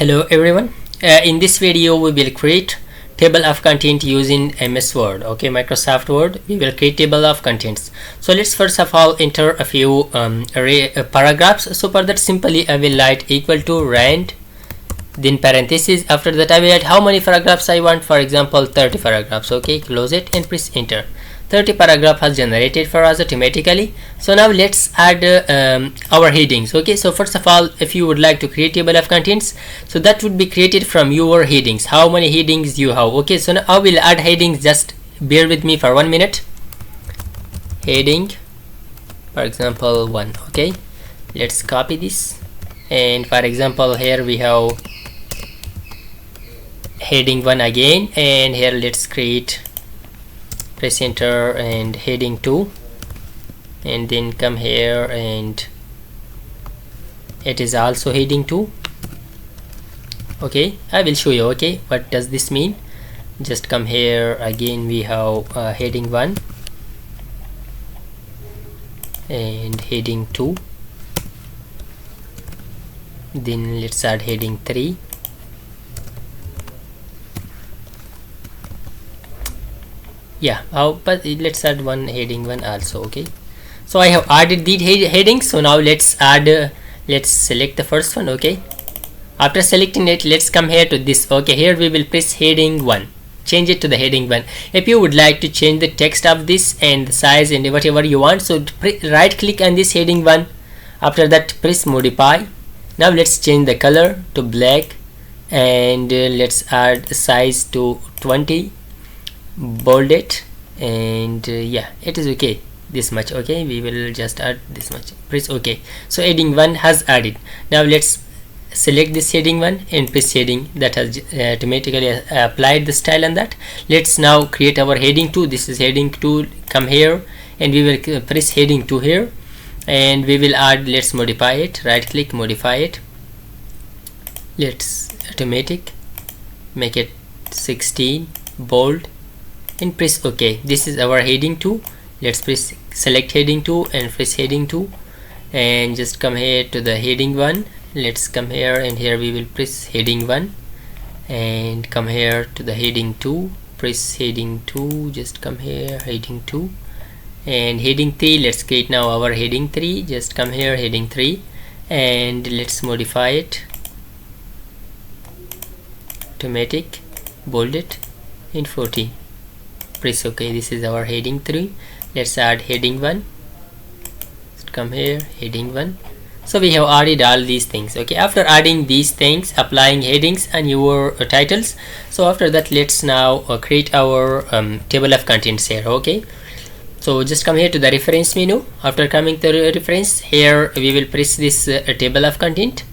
Hello everyone. In this video we will create table of content using MS Word. Okay, Microsoft Word. We will create table of contents. So let's first of all enter a few paragraphs. So for that simply I will write equal to rand, then parenthesis. After that I will write how many paragraphs I want. For example 30 paragraphs. Okay, close it and press enter. 30 paragraph has generated for us automatically. So now let's add our headings. Okay, so first of all, if you would like to create table of contents, so that would be created from your headings. How many headings you have? Okay, so now I will add headings. Just bear with me for 1 minute. Heading, for example 1. Okay, let's copy this, and for example here we have heading 1 again, and here let's create, press enter, and heading 2, and then come here and it is also heading 2. Okay, I will show you. Okay, what does this mean? Just come here again, we have heading 1 and heading 2, then let's add heading 3, yeah, but let's add one heading 1 also. Okay, so I have added the headings. So now let's add let's select the first one. Okay, after selecting it, let's come here to this. Okay, here we will press heading 1, change it to the heading 1. If you would like to change the text of this and the size and whatever you want, so right click on this heading 1. After that press modify. Now let's change the color to black, and let's add size to 20, bold it, and yeah, it is okay, this much. Okay, we will just add this much, press OK. So heading 1 has added. Now let's select this heading 1 and press heading. That has automatically applied the style on that. Let's now create our heading 2. This is heading 2. Come here and we will press heading 2 here, and we will add, let's modify it, right click, modify it, let's automatic, make it 16, bold, and press OK. This is our heading 2. Let's press select heading 2 and press heading 2, and just come here to the heading 1. Let's come here, and here we will press heading 1, and come here to the heading 2, press heading 2, just come here, heading 2, and heading 3. Let's create now our heading 3. Just come here, heading 3, and let's modify it, automatic, bold it, and 40, press OK. This is our heading 3. Let's add heading 1. Come here, heading 1. So we have added all these things. Okay, after adding these things, applying headings and your titles, so after that let's now create our table of contents here. Okay, so just come here to the reference menu. After coming to the reference, here we will press this table of content.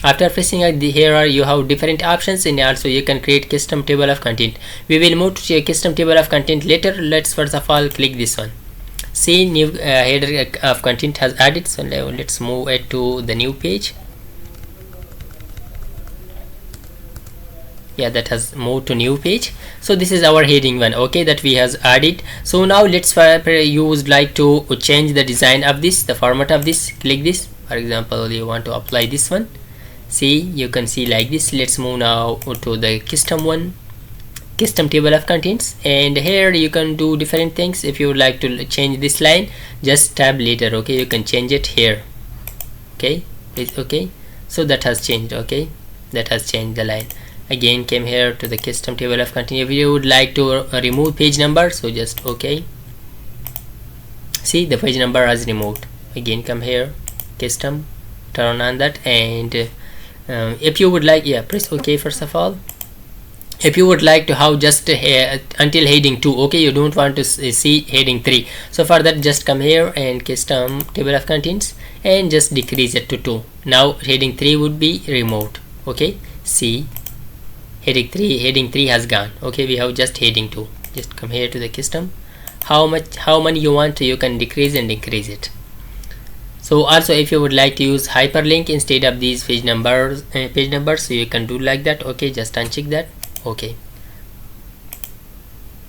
After pressing here you have different options, and also you can create custom table of content. We will move to a custom table of content later. Let's first of all click this one. See, new header of content has added. So let's move it to the new page. Yeah, that has moved to new page. So this is our heading 1. Okay, that we has added. So now let's you would like to change the design of this, the format of this. Click this. For example, you want to apply this one. See, you can see like this. Let's move now to the custom one, custom table of contents, and here you can do different things. If you would like to change this line, just tab later. Okay, you can change it here. Okay, it's okay. So that has changed. Okay, that has changed the line. Again, came here to the custom table of contents. If you would like to remove page number, so just okay. See, the page number has removed. Again, come here, custom, turn on that, and if you would like, yeah, press OK first of all. If you would like to have just until heading 2, okay, you don't want to see heading 3, so for that just come here and custom table of contents and just decrease it to 2. Now heading 3 would be removed. Okay, see, heading 3 has gone. Okay, we have just heading 2. Just come here to the custom. How many you want, you can decrease and increase it. So also if you would like to use hyperlink instead of these page numbers, so you can do like that. Okay, just uncheck that. Okay,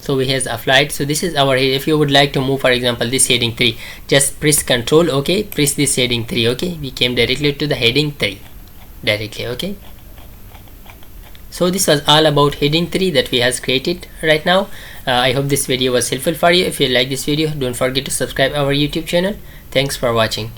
so we has applied. So this is our, if you would like to move, for example, this heading 3, just press Control. Okay, press this heading 3. Okay, we came directly to the heading 3 directly. Okay, So this was all about heading 3 that we has created right now. I hope this video was helpful for you. If you like this video, don't forget to subscribe our YouTube channel. Thanks for watching.